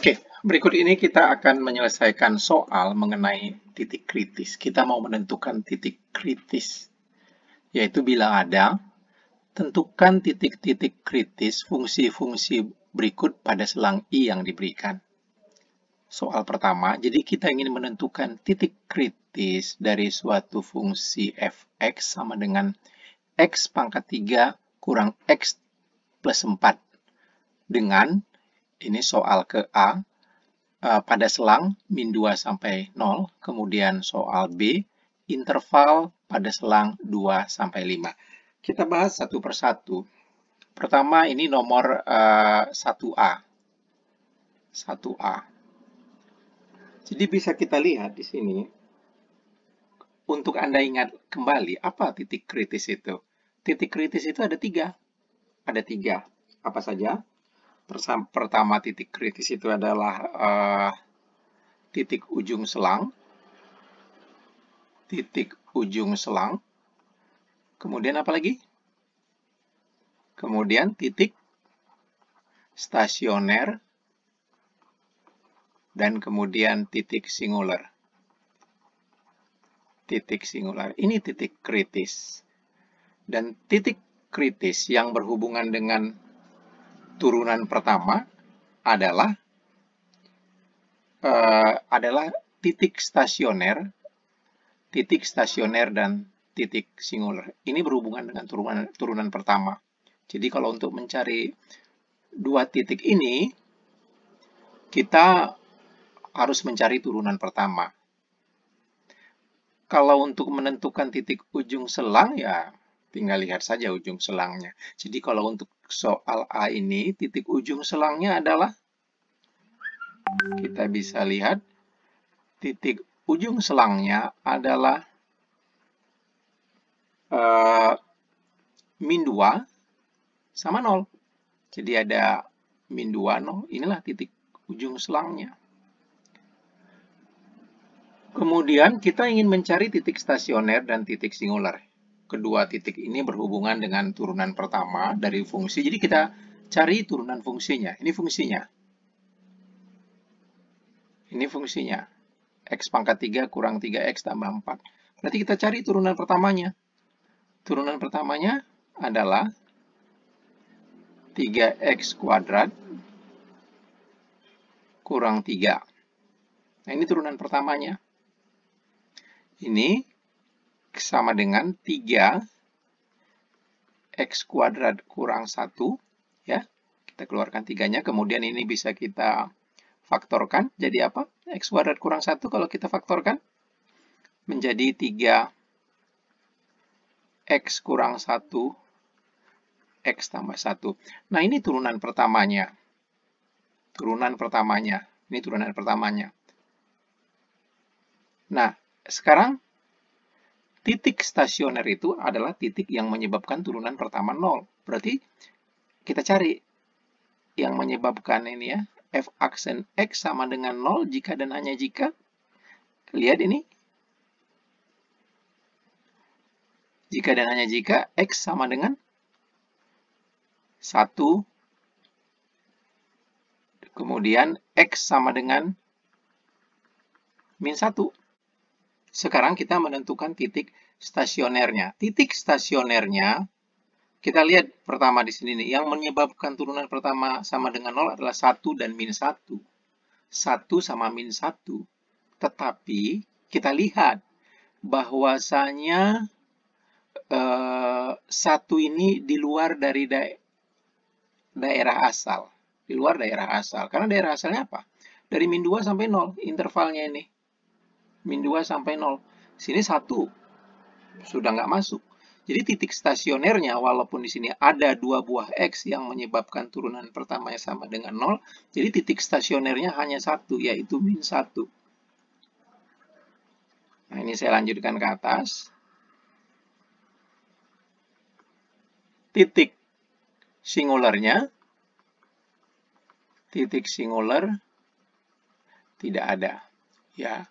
Oke, berikut ini kita akan menyelesaikan soal mengenai titik kritis. Kita mau menentukan titik kritis, yaitu bila ada, tentukan titik-titik kritis fungsi-fungsi berikut pada selang I yang diberikan. Soal pertama, jadi kita ingin menentukan titik kritis dari suatu fungsi f(x) sama dengan x pangkat 3 kurang x plus 4. Dengan, ini soal ke A, pada selang min 2 sampai 0, kemudian soal B, interval pada selang 2 sampai 5. Kita bahas satu persatu. Pertama ini nomor 1A. 1A. Jadi bisa kita lihat di sini, untuk Anda ingat kembali, apa titik kritis itu? Titik kritis itu ada 3. Ada 3. Apa saja? Pertama titik kritis itu adalah titik ujung selang, kemudian apa lagi? Kemudian titik stasioner, dan kemudian titik singular. Ini titik kritis. Dan titik kritis yang berhubungan dengan turunan pertama adalah titik stasioner dan titik singular. Ini berhubungan dengan turunan pertama. Jadi kalau untuk mencari dua titik ini, kita harus mencari turunan pertama. Kalau untuk menentukan titik ujung selang, ya tinggal lihat saja ujung selangnya. Jadi kalau untuk soal A ini, titik ujung selangnya adalah, kita bisa lihat, titik ujung selangnya adalah min 2 sama 0. Jadi ada min 2, 0. Inilah titik ujung selangnya. Kemudian kita ingin mencari titik stasioner dan titik singular. Kedua titik ini berhubungan dengan turunan pertama dari fungsi. Jadi kita cari turunan fungsinya. Ini fungsinya. X pangkat 3 kurang 3x tambah 4. Berarti kita cari turunan pertamanya. Turunan pertamanya adalah 3x kuadrat kurang 3. Nah, ini turunan pertamanya. Ini sama dengan 3x kuadrat kurang 1. Ya, kita keluarkan 3-nya. Kemudian ini bisa kita faktorkan. Jadi apa? X kuadrat kurang 1 kalau kita faktorkan menjadi 3x kurang 1 x tambah 1. Nah, ini turunan pertamanya. Ini turunan pertamanya. Nah, sekarang titik stasioner itu adalah titik yang menyebabkan turunan pertama 0. Berarti kita cari yang menyebabkan ini ya, f aksen x sama dengan 0 jika dan hanya jika. Lihat ini. Jika dan hanya jika x sama dengan 1, kemudian x sama dengan min 1. Sekarang kita menentukan titik stasionernya. Titik stasionernya, kita lihat pertama di sini nih, yang menyebabkan turunan pertama sama dengan 0 adalah 1 dan min 1. 1 sama min 1. Tetapi kita lihat bahwasanya 1 ini di luar dari daerah asal. Karena daerah asalnya apa? Dari min 2 sampai 0, intervalnya ini. Min 2 sampai 0. Sini 1. Sudah nggak masuk. Jadi titik stasionernya, walaupun di sini ada 2 buah X yang menyebabkan turunan pertamanya sama dengan 0, jadi titik stasionernya hanya 1, yaitu min 1. Nah, ini saya lanjutkan ke atas. Titik singularnya, tidak ada. Ya.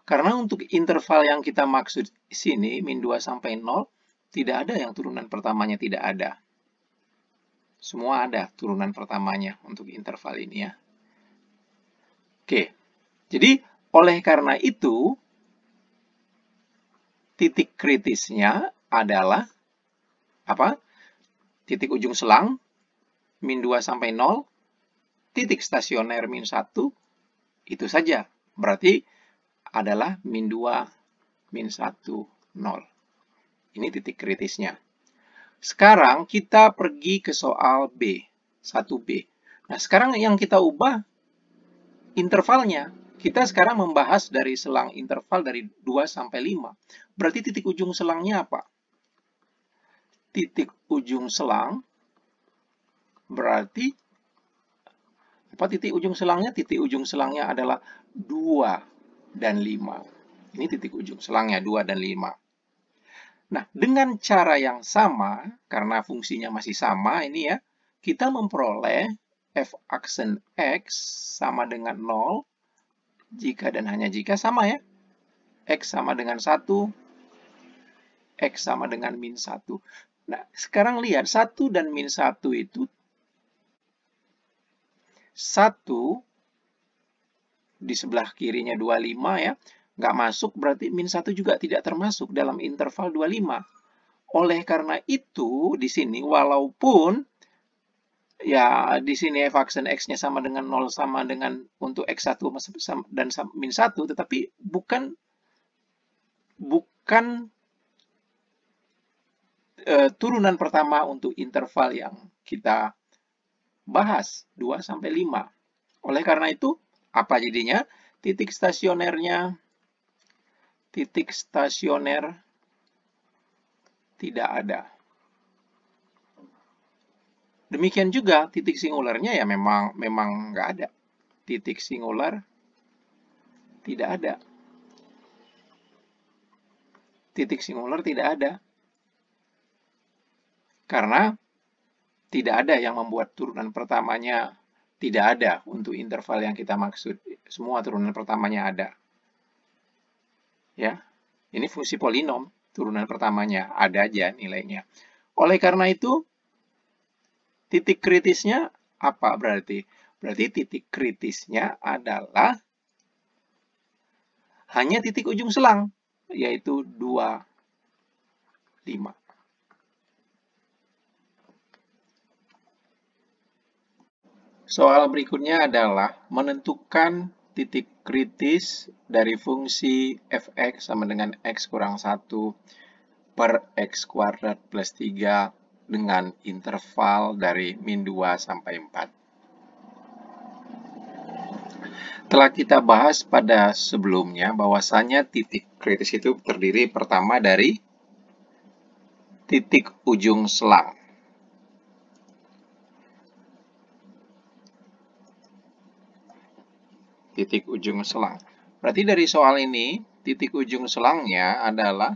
Karena untuk interval yang kita maksud sini, min 2 sampai 0, tidak ada yang turunan pertamanya tidak ada. Semua ada turunan pertamanya untuk interval ini ya. Oke, jadi oleh karena itu, titik kritisnya adalah apa? Titik ujung selang, min 2 sampai 0, titik stasioner min 1, itu saja. Berarti adalah min 2, min 1, 0. Ini titik kritisnya. Sekarang kita pergi ke soal B, 1B. Nah, sekarang yang kita ubah intervalnya. Kita sekarang membahas dari selang interval dari 2 sampai 5. Berarti titik ujung selangnya apa? Titik ujung selang berarti apa titik ujung selangnya? Titik ujung selangnya adalah 2 dan 5. Ini titik ujung selangnya 2 dan 5. Nah, dengan cara yang sama, karena fungsinya masih sama, ini ya, kita memperoleh f aksen x sama dengan 0, jika dan hanya jika sama ya. X sama dengan 1, X sama dengan min 1. Nah, sekarang lihat, 1 dan min 1 itu 1 di sebelah kirinya 25 ya, nggak masuk, berarti min 1 juga tidak termasuk dalam interval 25. Oleh karena itu, di sini walaupun ya di sini f aksen x-nya sama dengan 0 sama dengan untuk x1 dan min 1, tetapi bukan turunan pertama untuk interval yang kita bahas 2 sampai 5. Oleh karena itu, apa jadinya? Titik stasioner tidak ada. Demikian juga titik singularnya ya memang nggak ada. Titik singular tidak ada. Titik singular tidak ada. Karena tidak ada yang membuat turunan pertamanya tidak ada untuk interval yang kita maksud. Semua turunan pertamanya ada. Ya, ini fungsi polinom. Turunan pertamanya ada aja nilainya. Oleh karena itu, titik kritisnya apa berarti? Berarti titik kritisnya adalah hanya titik ujung selang, yaitu 2, 5. Soal berikutnya adalah menentukan titik kritis dari fungsi f(x) sama dengan x kurang 1 per x kuadrat plus 3 dengan interval dari min 2 sampai 4. Telah kita bahas pada sebelumnya bahwasanya titik kritis itu terdiri pertama dari titik ujung selang. Titik ujung selang. Berarti dari soal ini, titik ujung selangnya adalah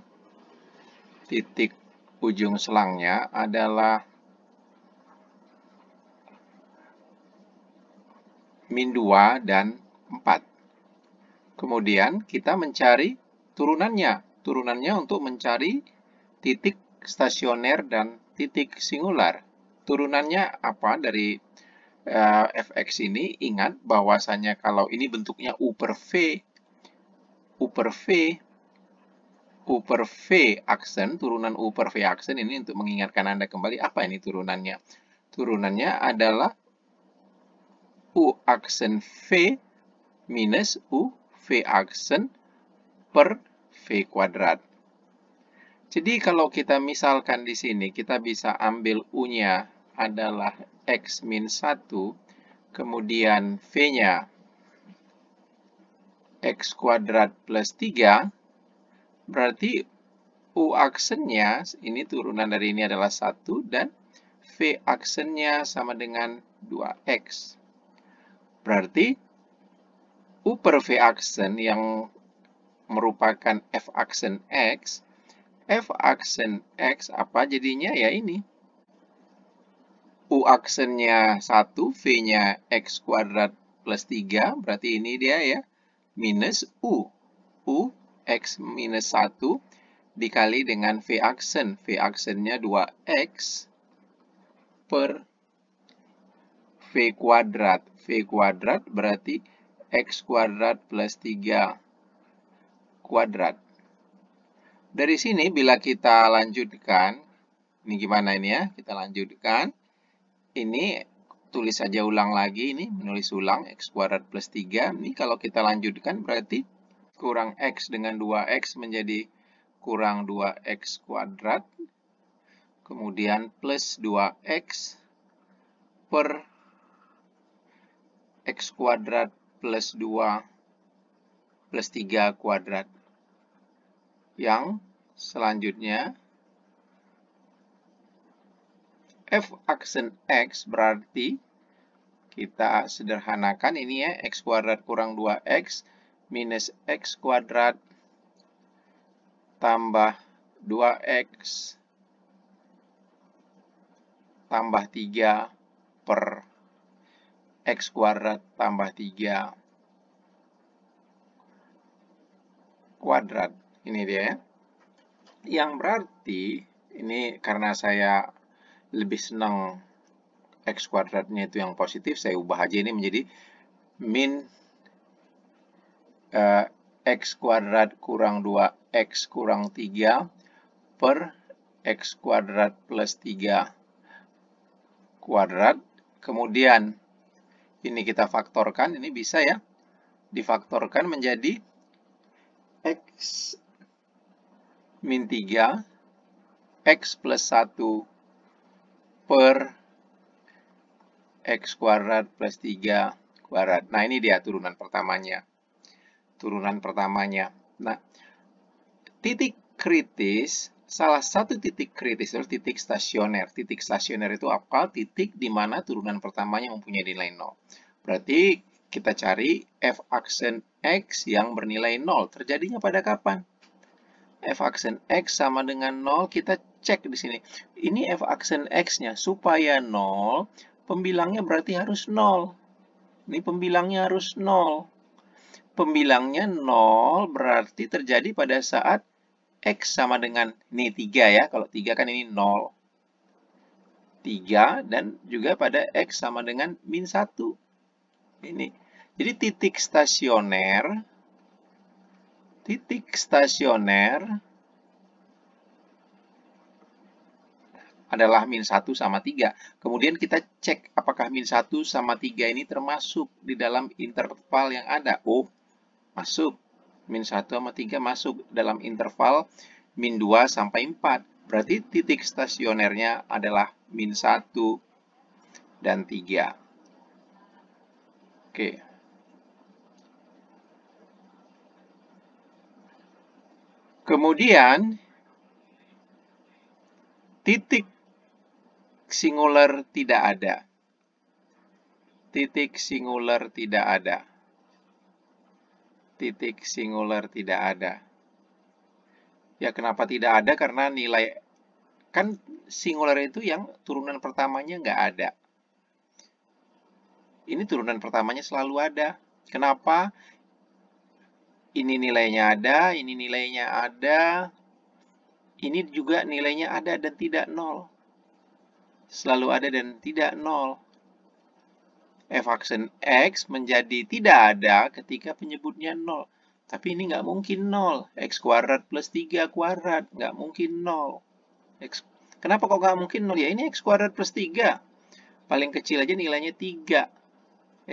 min 2 dan 4. Kemudian kita mencari turunannya. Turunannya untuk mencari titik stasioner dan titik singular. Turunannya apa dari fx ini? Ingat bahwasanya kalau ini bentuknya u per v aksen, turunan u per v aksen ini untuk mengingatkan Anda kembali apa ini turunannya. Turunannya adalah u aksen v minus u v aksen per v kuadrat. Jadi kalau kita misalkan di sini, kita bisa ambil u-nya adalah x min 1, kemudian v-nya x kuadrat plus 3, berarti u aksennya, ini turunan dari ini adalah 1, dan v aksennya sama dengan 2x. Berarti u per v aksen yang merupakan f aksen x apa jadinya? Ya ini. U aksennya 1, v-nya x kuadrat plus 3, berarti ini dia ya, minus u. U x minus 1 dikali dengan v aksen. V aksennya 2x per v kuadrat. V kuadrat berarti X kuadrat plus 3 kuadrat. Dari sini bila kita lanjutkan, ini gimana ini ya? Kita lanjutkan. Ini tulis saja ulang lagi, ini menulis ulang X kuadrat plus 3. Ini kalau kita lanjutkan berarti kurang X dengan 2X menjadi kurang 2X kuadrat. Kemudian plus 2X per X kuadrat plus 2 plus 3 kuadrat. Yang selanjutnya, f aksen X berarti kita sederhanakan ini ya, X kuadrat kurang 2X minus X kuadrat tambah 2X tambah 3 per X kuadrat tambah 3 kuadrat. Ini dia ya. Yang berarti, ini karena saya lebih senang X kuadratnya itu yang positif, saya ubah aja ini menjadi min X kuadrat kurang 2X kurang 3 per X kuadrat plus 3 kuadrat. Kemudian ini kita faktorkan, ini bisa ya, difaktorkan menjadi X min 3 X plus 1 per X kuadrat plus 3 kuadrat. Nah, ini dia turunan pertamanya. Turunan pertamanya. Nah, titik kritis, salah satu titik kritis adalah titik stasioner. Titik stasioner itu apa? Titik di mana turunan pertamanya mempunyai nilai 0. Berarti kita cari f aksen X yang bernilai 0. Terjadinya pada kapan? F aksen X sama dengan 0, kita cek di sini. Ini f aksen X-nya, supaya 0, pembilangnya berarti harus 0. Ini pembilangnya harus 0. Pembilangnya 0 berarti terjadi pada saat X sama dengan, ini 3 ya, kalau 3 kan ini 0. 3 dan juga pada X sama dengan min 1. Ini. Jadi titik stasioner adalah min 1 sama 3. Kemudian kita cek apakah min 1 sama 3 ini termasuk di dalam interval yang ada. Oh, masuk. Min 1 sama 3 masuk dalam interval min 2 sampai 4. Berarti titik stasionernya adalah min 1 dan 3. Oke. Kemudian, titik singular tidak ada. Titik singular tidak ada. Titik singular tidak ada. Ya, kenapa tidak ada? Karena nilai, kan singular itu yang turunan pertamanya nggak ada. Ini turunan pertamanya selalu ada. Kenapa? Ini nilainya ada, ini nilainya ada, ini juga nilainya ada dan tidak 0. Selalu ada dan tidak 0. F aksen X menjadi tidak ada ketika penyebutnya 0. Tapi ini nggak mungkin 0. X kuadrat plus 3 kuadrat. Nggak mungkin 0. Kenapa kok nggak mungkin 0? Ya ini X kuadrat plus 3. Paling kecil aja nilainya 3.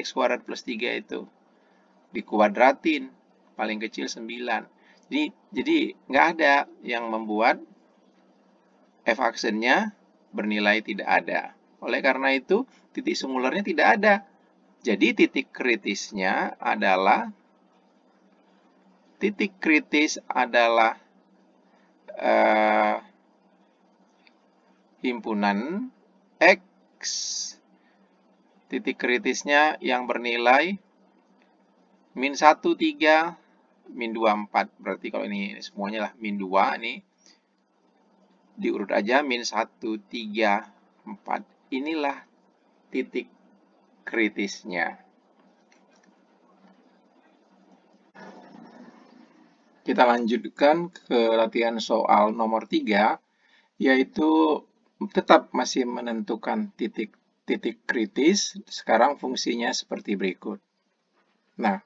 X kuadrat plus 3 itu. Dikuadratin. Paling kecil 9. Jadi nggak ada yang membuat F aksennya bernilai tidak ada. Oleh karena itu, titik singularnya tidak ada. Jadi titik kritisnya adalah himpunan X. Titik kritisnya yang bernilai min 1, 3, min 2, 4. Berarti kalau ini semuanya lah min 2, ini diurut aja min 1, 3, 4. Inilah titik kritisnya. Kita lanjutkan ke latihan soal nomor 3, yaitu tetap masih menentukan titik kritis. Sekarang fungsinya seperti berikut. Nah,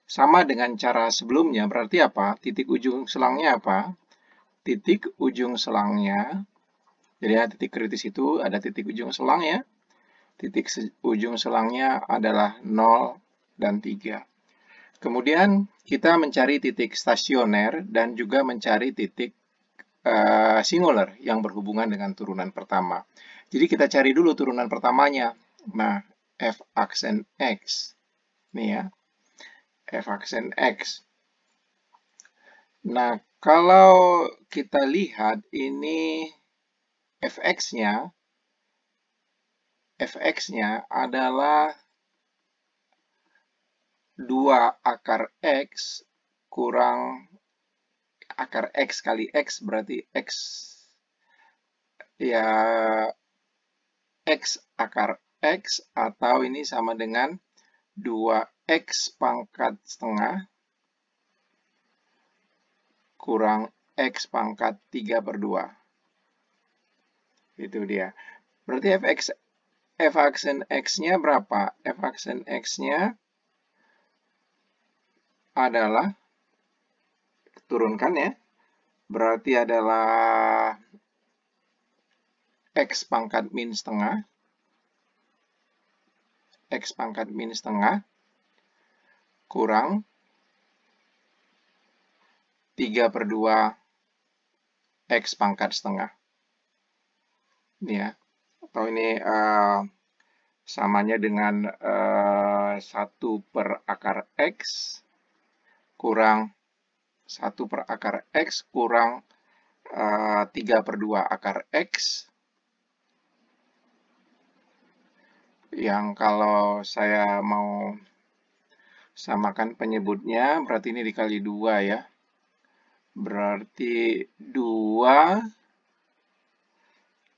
sama dengan cara sebelumnya, berarti apa? Titik ujung selangnya apa? Titik ujung selangnya, jadi ya, titik kritis itu ada titik ujung selang ya. Titik ujung selangnya adalah 0 dan 3. Kemudian kita mencari titik stasioner dan juga mencari titik singular yang berhubungan dengan turunan pertama. Jadi kita cari dulu turunan pertamanya. Nah, f aksen x. Nih ya, f aksen x. Nah, kalau kita lihat ini fx-nya adalah 2 akar x kurang akar x kali x berarti x ya x akar x atau ini sama dengan 2x pangkat setengah kurang x pangkat 3/2. Itu dia. Berarti f aksen x-nya berapa? F aksen x-nya adalah, turunkan ya, berarti adalah x pangkat min setengah, x pangkat min setengah kurang 3/2 x pangkat setengah. Ini ya, atau ini samanya dengan 1 per akar x kurang 1 per akar x kurang 3/2 akar x. Yang kalau saya mau samakan penyebutnya, berarti ini dikali 2 ya. Berarti 2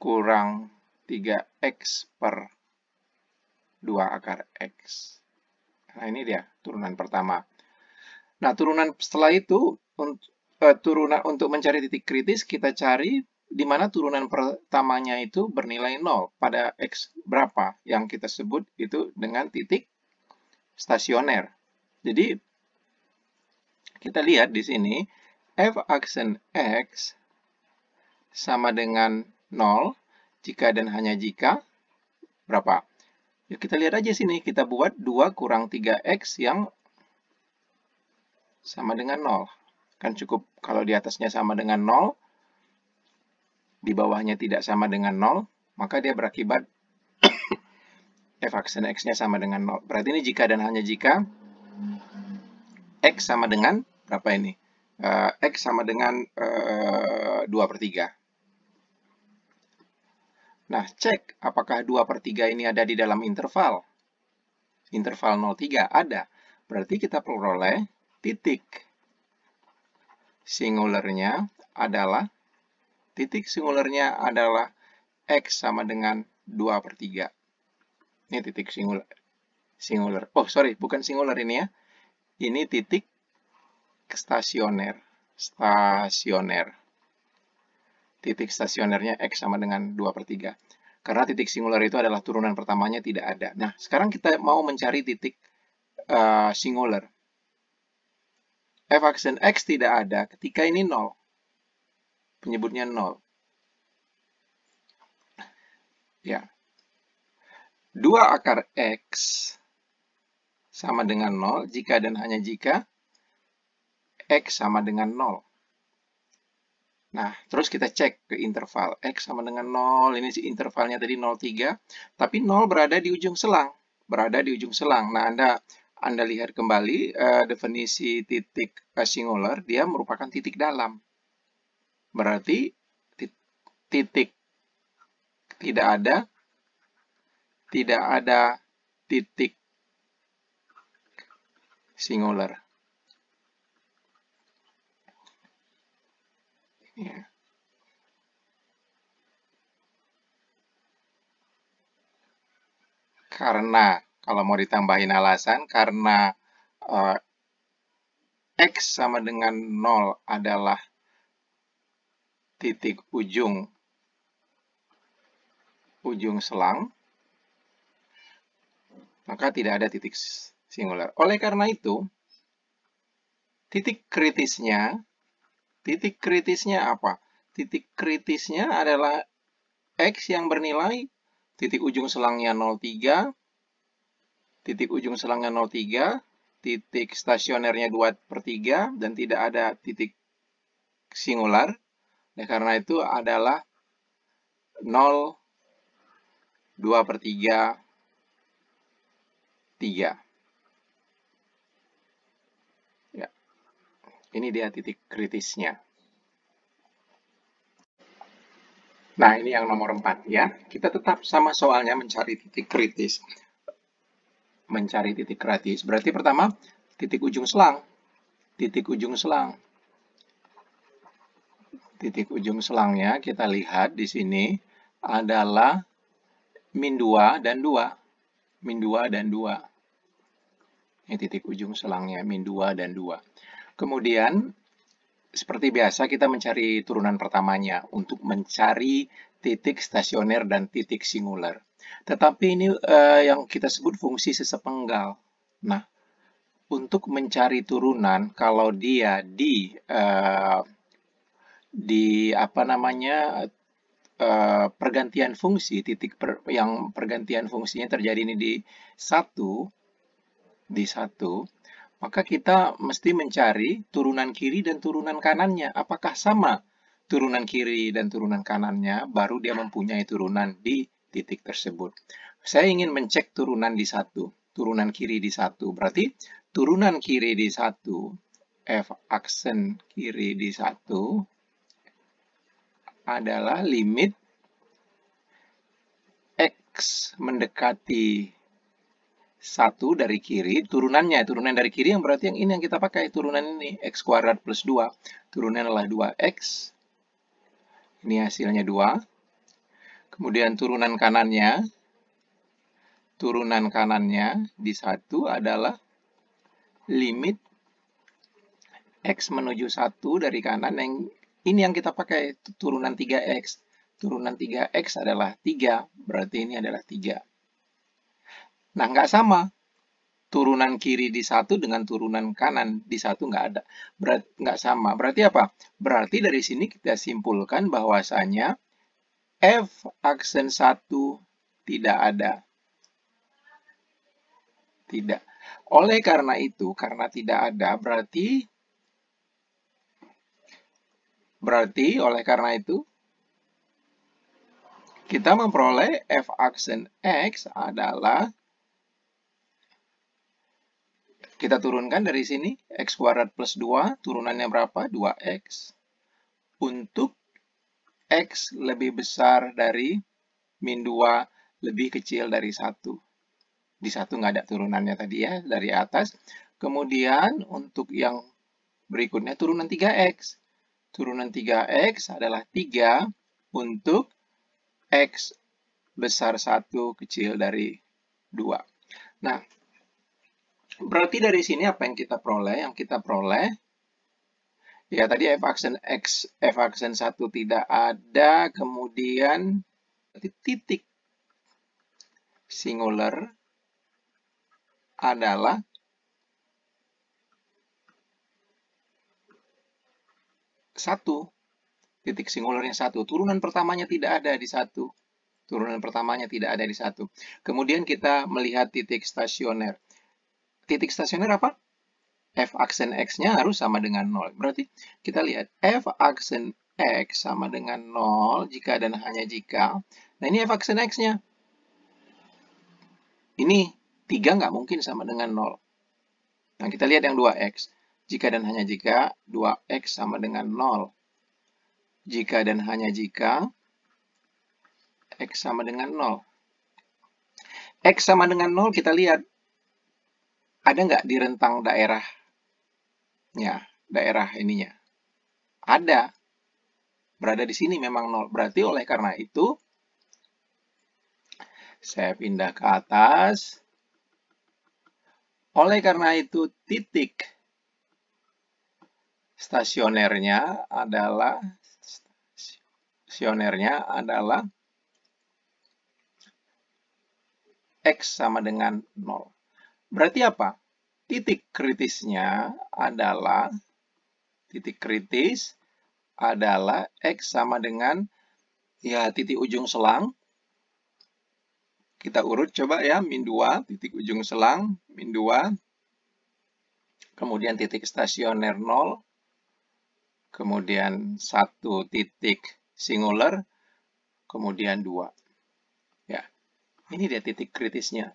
kurang 3x per 2 akar x. Nah, ini dia turunan pertama. Nah, turunan setelah itu, turunan untuk mencari titik kritis, kita cari di mana turunan pertamanya itu bernilai 0 pada x berapa yang kita sebut itu dengan titik stasioner. Jadi, kita lihat di sini, f aksen x sama dengan 0 jika dan hanya jika berapa? Ya, kita lihat aja sini, kita buat 2 kurang 3x yang sama dengan 0. Kan cukup kalau di atasnya sama dengan 0, di bawahnya tidak sama dengan 0, maka dia berakibat f aksen x-nya sama dengan 0. Berarti ini jika dan hanya jika x sama dengan berapa ini? X sama dengan 2/3. Nah, cek apakah 2/3 ini ada di dalam interval. Interval 0,3 ada. Berarti kita peroleh titik singularnya adalah x sama dengan 2/3. Ini titik singular. Oh, sorry, bukan singular ini ya. Ini titik stasioner. Titik stasionernya x sama dengan 2/3. Karena titik singular itu adalah turunan pertamanya tidak ada. Nah, sekarang kita mau mencari titik singular. F aksen x tidak ada ketika ini 0. Penyebutnya 0. Ya. 2 akar x sama dengan 0 jika dan hanya jika x sama dengan 0. Nah, terus kita cek ke interval. X sama dengan 0, ini intervalnya tadi 0,3, tapi 0 berada di ujung selang. Nah, Anda lihat kembali definisi titik singular, dia merupakan titik dalam. Berarti titik tidak ada titik singular. Ya. Karena, kalau mau ditambahin alasan, karena x sama dengan 0 adalah titik ujung selang, maka tidak ada titik singular. Oleh karena itu, titik kritisnya apa? Titik kritisnya adalah X yang bernilai titik ujung selangnya 0,3, titik ujung selangnya 0,3, titik stasionernya 2/3, dan tidak ada titik singular. Oleh karena itu adalah 0, 2/3, 3. Ya, ini dia titik kritisnya. Nah, ini yang nomor 4 ya. Kita tetap sama soalnya mencari titik kritis. Mencari titik kritis. Berarti pertama, titik ujung selang. Titik ujung selang. Titik ujung selangnya kita lihat di sini adalah min 2 dan 2. Min 2 dan 2. Ini titik ujung selangnya, min 2 dan 2. Kemudian, seperti biasa kita mencari turunan pertamanya untuk mencari titik stasioner dan titik singular. Tetapi ini yang kita sebut fungsi sesepenggal. Nah, untuk mencari turunan, kalau dia di pergantian fungsi, yang pergantian fungsinya terjadi ini di 1, maka kita mesti mencari turunan kiri dan turunan kanannya. Apakah sama turunan kiri dan turunan kanannya, baru dia mempunyai turunan di titik tersebut. Saya ingin mencek turunan di 1, turunan kiri di 1. Berarti turunan kiri di 1, F aksen kiri di 1, adalah limit X mendekati 1 dari kiri, turunan dari kiri yang berarti yang ini yang kita pakai, turunan ini, X kuadrat plus 2. Turunan adalah 2X. Ini hasilnya 2. Kemudian turunan kanannya di 1 adalah limit X menuju 1 dari kanan, yang ini yang kita pakai, turunan 3X. Turunan 3X adalah 3, berarti ini adalah 3. Nah, nggak sama. Turunan kiri di 1 dengan turunan kanan di 1 nggak ada. Nggak sama. Berarti apa? Berarti dari sini kita simpulkan bahwasanya F aksen 1 tidak ada. Tidak. Oleh karena itu, karena tidak ada, berarti oleh karena itu, kita memperoleh F aksen X adalah, kita turunkan dari sini, X kuadrat plus 2, turunannya berapa? 2X. Untuk X lebih besar dari min 2, lebih kecil dari 1. Di 1 nggak ada turunannya tadi ya, dari atas. Kemudian untuk yang berikutnya, turunan 3X. Turunan 3X adalah 3 untuk X besar 1 kecil dari 2. Nah, berarti dari sini apa yang kita peroleh? Yang kita peroleh, ya tadi F aksen 1 tidak ada, kemudian titik singular adalah satu. Titik singularnya 1. Turunan pertamanya tidak ada di 1. Turunan pertamanya tidak ada di 1. Kemudian kita melihat titik stasioner. Titik stasioner apa? F aksen X-nya harus sama dengan 0. Berarti kita lihat F aksen X sama dengan 0 jika dan hanya jika. Nah, ini F aksen X-nya. Ini 3 nggak mungkin sama dengan 0. Nah, kita lihat yang 2X. Jika dan hanya jika 2X sama dengan 0. Jika dan hanya jika X sama dengan 0. X sama dengan 0 kita lihat. Ada nggak di rentang daerahnya? Daerah ininya. Ada. Berada di sini memang 0. Berarti oleh karena itu, saya pindah ke atas. Oleh karena itu, titik stasionernya adalah X sama dengan 0. Berarti apa? titik kritisnya adalah X sama dengan ya titik ujung selang. Kita urut coba ya, min 2, titik ujung selang, min 2. Kemudian titik stasioner 0. Kemudian 1 titik singular. Kemudian 2. Ya, ini dia titik kritisnya.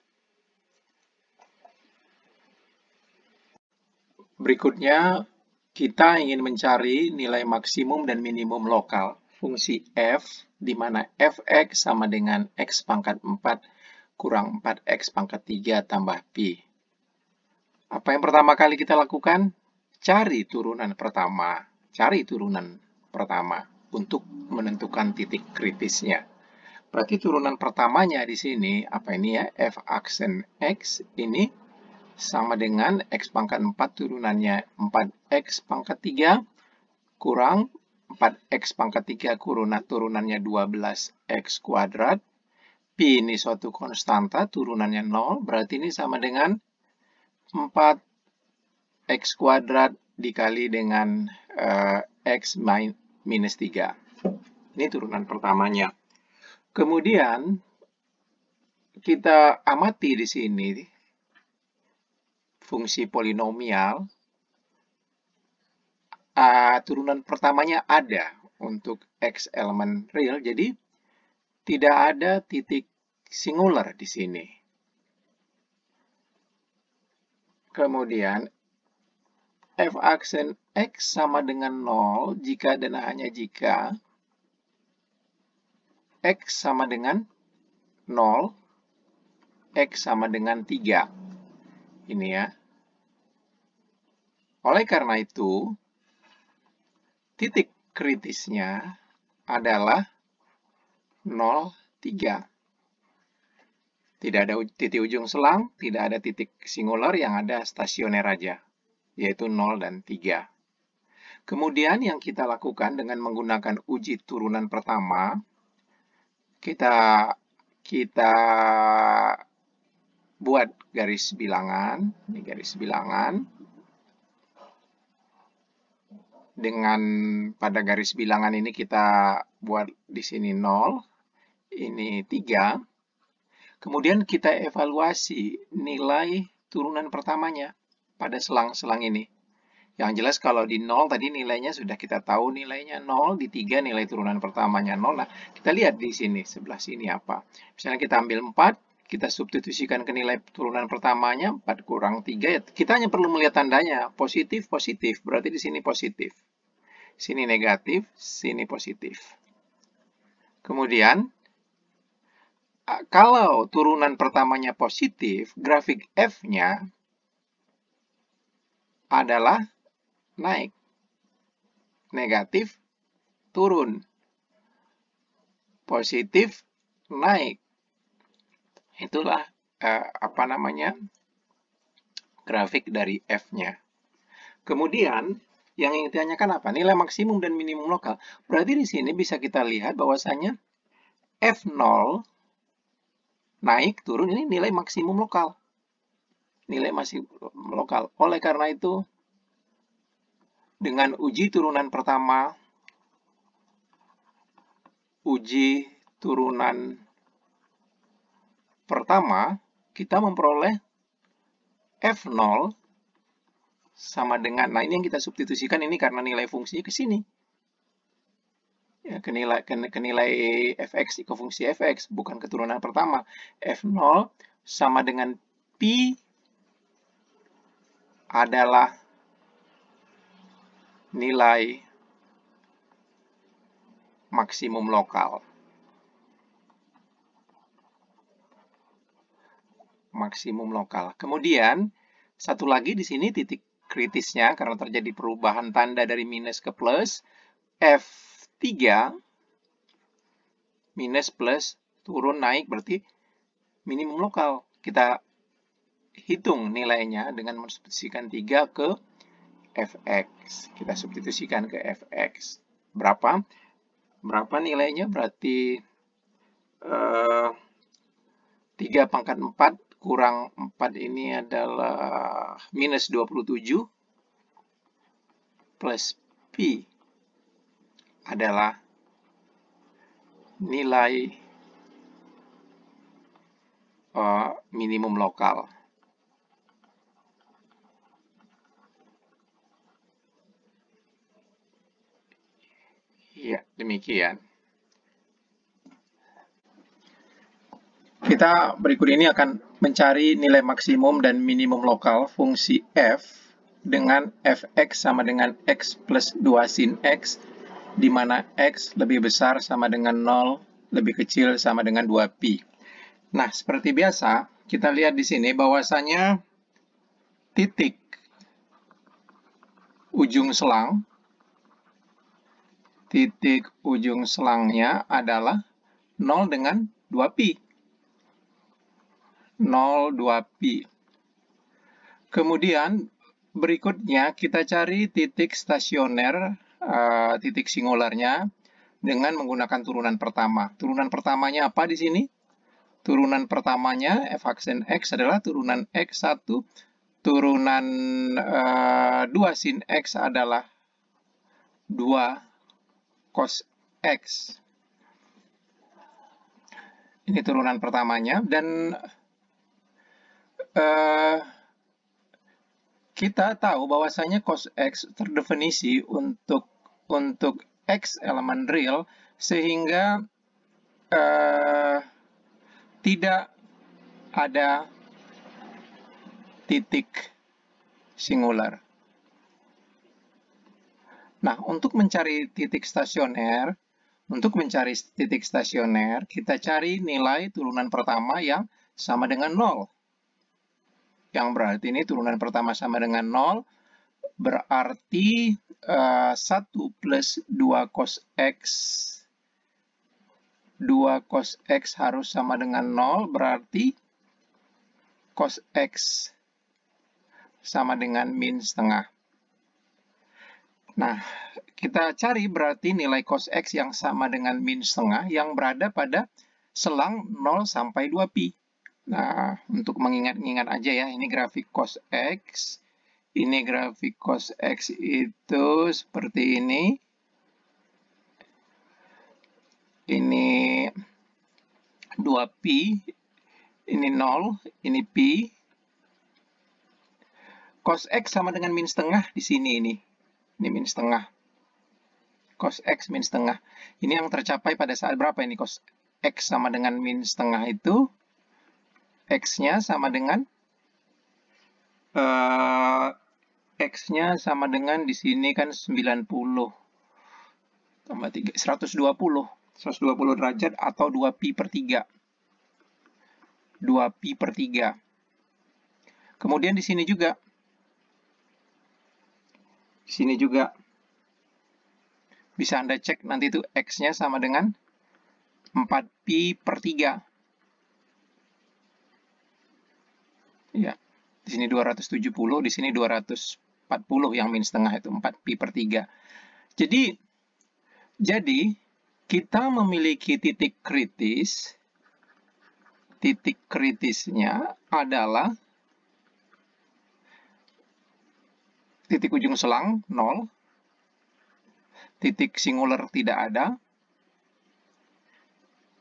Berikutnya, kita ingin mencari nilai maksimum dan minimum lokal fungsi f, di mana fx sama dengan x pangkat 4 kurang 4x pangkat 3 tambah pi. Apa yang pertama kali kita lakukan? Cari turunan pertama. Untuk menentukan titik kritisnya. Berarti turunan pertamanya di sini, apa ini ya? F aksen X ini sama dengan X pangkat 4 turunannya 4X pangkat 3 kurang 4X pangkat 3 turunannya 12X kuadrat. Pi ini suatu konstanta, turunannya 0, berarti ini sama dengan 4X kuadrat dikali dengan X minus 3. Ini turunan pertamanya. Kemudian, kita amati di sini fungsi polinomial. Turunan pertamanya ada untuk X elemen real, jadi tidak ada titik singular di sini. Kemudian, f aksen X sama dengan 0 jika dan hanya jika X sama dengan 0, X sama dengan 3. Ini ya. Oleh karena itu, titik kritisnya adalah 0, 3. Tidak ada titik ujung selang, tidak ada titik singular, yang ada stasioner aja, yaitu 0 dan 3. Kemudian yang kita lakukan dengan menggunakan uji turunan pertama, kita buat garis bilangan, ini garis bilangan. Dengan pada garis bilangan ini kita buat di sini 0, ini 3. Kemudian kita evaluasi nilai turunan pertamanya pada selang-selang ini. Yang jelas kalau di 0 tadi nilainya sudah kita tahu nilainya 0, di 3 nilai turunan pertamanya 0. Nah, kita lihat di sini, sebelah sini apa. Misalnya kita ambil 4, kita substitusikan ke nilai turunan pertamanya, 4 kurang 3. Kita hanya perlu melihat tandanya, positif, positif. Berarti di sini positif. Sini negatif, sini positif. Kemudian, kalau turunan pertamanya positif, grafik F-nya adalah naik. Negatif, turun. Positif, naik. Itulah grafik dari F-nya. Kemudian, yang ingin ditanyakan apa? Nilai maksimum dan minimum lokal. Berarti di sini bisa kita lihat bahwasanya F0 naik, turun, ini nilai maksimum lokal. Nilai maksimum lokal. Oleh karena itu, dengan uji turunan pertama, kita memperoleh F0 sama dengan, nah ini yang kita substitusikan ini karena nilai fungsinya ke sini. Ya, ke nilai fx, ke fungsi fx, bukan keturunan pertama. F0 sama dengan pi adalah nilai maksimum lokal. Maksimum lokal. Kemudian, satu lagi di sini titik kritisnya karena terjadi perubahan tanda dari minus ke plus. F3 minus plus turun naik berarti minimum lokal. Kita hitung nilainya dengan mensubstitusikan 3 ke fx. Kita substitusikan ke fx. Berapa? Berapa nilainya? Berarti 3 pangkat 4 kurang 4 ini adalah minus 27 plus P adalah nilai minimum lokal. Ya, demikian. Kita berikut ini akan mencari nilai maksimum dan minimum lokal fungsi f dengan fx sama dengan x plus 2 sin x, di mana x lebih besar sama dengan 0, lebih kecil sama dengan 2pi. Nah, seperti biasa, kita lihat di sini bahwasanya titik ujung selangnya adalah 0 dengan 2pi. 0, 2pi. Kemudian berikutnya kita cari titik stasioner, titik singularnya dengan menggunakan turunan pertama. Turunan pertamanya apa di sini? Turunan pertamanya f aksen x adalah turunan x1, turunan 2 sin x adalah 2 cos x. Ini turunan pertamanya, dan kita tahu bahwasanya cos x terdefinisi untuk x elemen real, sehingga tidak ada titik singular. Nah, untuk mencari titik stasioner, kita cari nilai turunan pertama yang sama dengan 0. Yang berarti ini turunan pertama sama dengan 0, berarti 1 plus 2 cos x. 2 cos x harus sama dengan 0, berarti cos x sama dengan min setengah. Nah, kita cari berarti nilai cos x yang sama dengan min setengah yang berada pada selang 0 sampai 2pi. Nah, untuk mengingat-ingat aja ya, ini grafik cos x. Ini grafik cos x itu seperti ini. Ini 2pi, ini 0, ini pi. Cos x sama dengan min setengah di sini ini. Ini min setengah. Cos x min setengah. Ini yang tercapai pada saat berapa ini? Cos x sama dengan min setengah itu, x-nya sama dengan x-nya sama dengan di sini kan 90 tambah 3, 120 derajat atau 2pi per 3. 2pi per 3. Kemudian di sini juga. Di sini juga bisa Anda cek nanti itu x-nya sama dengan 4pi per 3. Ya, di sini 270, di sini 240 yang min setengah itu 4pi per 3. Jadi kita memiliki titik kritis. Titik kritisnya adalah titik ujung selang 0, titik singular tidak ada,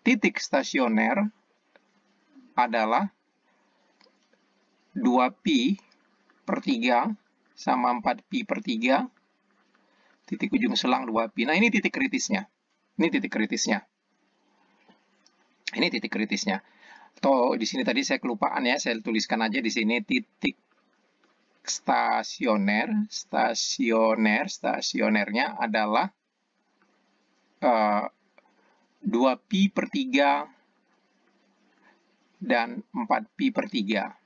titik stasioner adalah 2pi per 3 sama 4pi per 3, titik ujung selang 2pi. Nah, ini titik kritisnya. Ini titik kritisnya. Ini titik kritisnya. Atau di sini tadi saya kelupaan ya, saya tuliskan aja di sini titik stasionernya adalah 2pi per 3 dan 4pi per 3.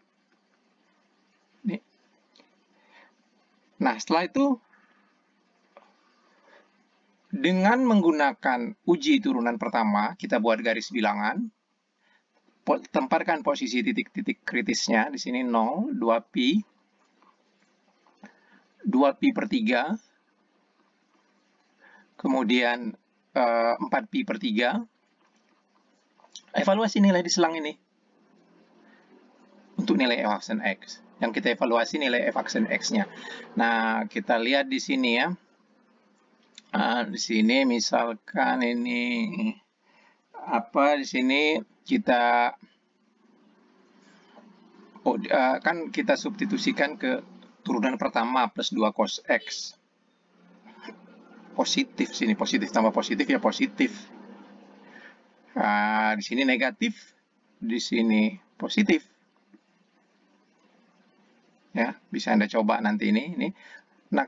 Nah, setelah itu, dengan menggunakan uji turunan pertama, kita buat garis bilangan, tempatkan posisi titik-titik kritisnya, di sini 0, 2pi, 2pi per 3, kemudian 4pi per 3, evaluasi nilai di selang ini. untuk nilai f aksen x. Yang kita evaluasi nilai f aksen x-nya. Nah, kita lihat di sini ya. Di sini misalkan ini apa di sini kita kan kita substitusikan ke turunan pertama plus 2 cos x. Positif sini, positif tambah positif ya positif. Di sini negatif, di sini positif. Ya, bisa Anda coba nanti ini. Nah,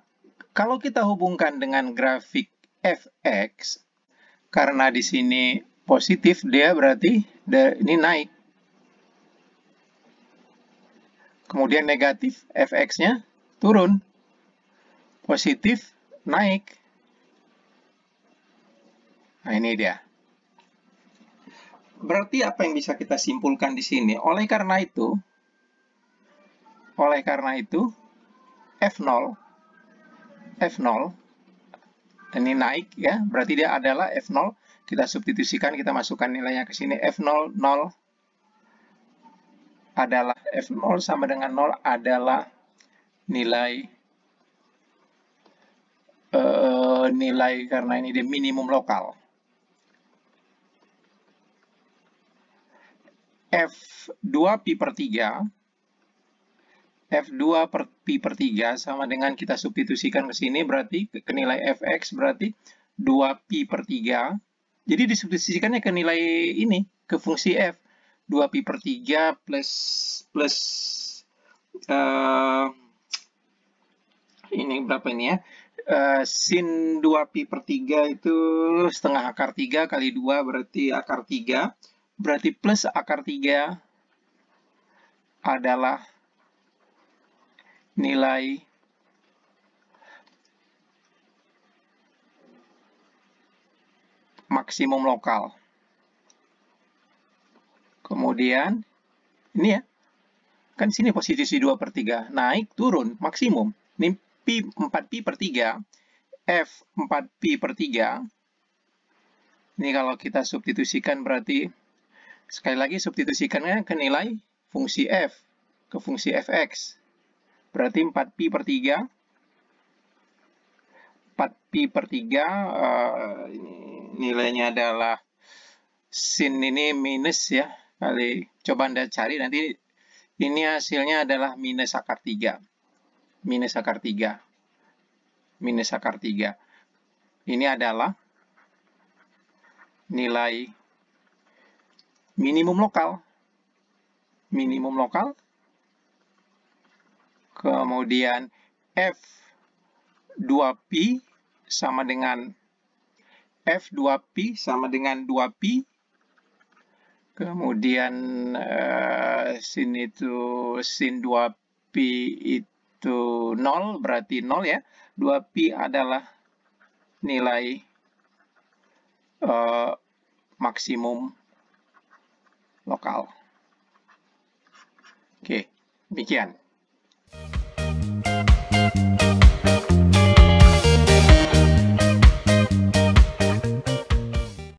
kalau kita hubungkan dengan grafik fx, karena di sini positif, dia berarti ini naik. Kemudian negatif, fx-nya turun. Positif, naik. Nah, ini dia. Berarti apa yang bisa kita simpulkan di sini? Oleh karena itu, F0, ini naik ya, berarti dia adalah F0. Kita substitusikan, kita masukkan nilainya ke sini. F0, 0 adalah F0 sama dengan 0 adalah nilai karena ini dia minimum lokal. F2 pi per 3 F2 per pi per 3 sama dengan kita substitusikan ke sini, berarti ke nilai fx berarti 2 pi per 3. Jadi disubstitusikannya ke nilai ini, ke fungsi f. 2 pi per 3 plus ini berapa ini ya? Sin 2 pi per 3 itu setengah akar 3 kali 2 berarti akar 3. Berarti plus akar 3 adalah nilai maksimum lokal. Kemudian, ini ya, kan sini posisi 2 per 3, naik, turun, maksimum. Ini pi 4pi per 3, f 4pi per 3. Ini kalau kita substitusikan berarti, sekali lagi substitusikannya ke nilai fungsi f, ke fungsi fx. Berarti 4pi per 3. 4pi per 3, nilainya adalah sin ini minus ya. Coba Anda cari nanti, ini hasilnya adalah minus akar 3. Minus akar 3. Minus akar 3. Ini adalah nilai minimum lokal. Minimum lokal. Kemudian F2pi sama dengan F2pi sama dengan 2pi. Kemudian sini tuh sin 2pi itu 0, berarti 0 ya. 2pi adalah nilai maksimum lokal. Oke, demikian.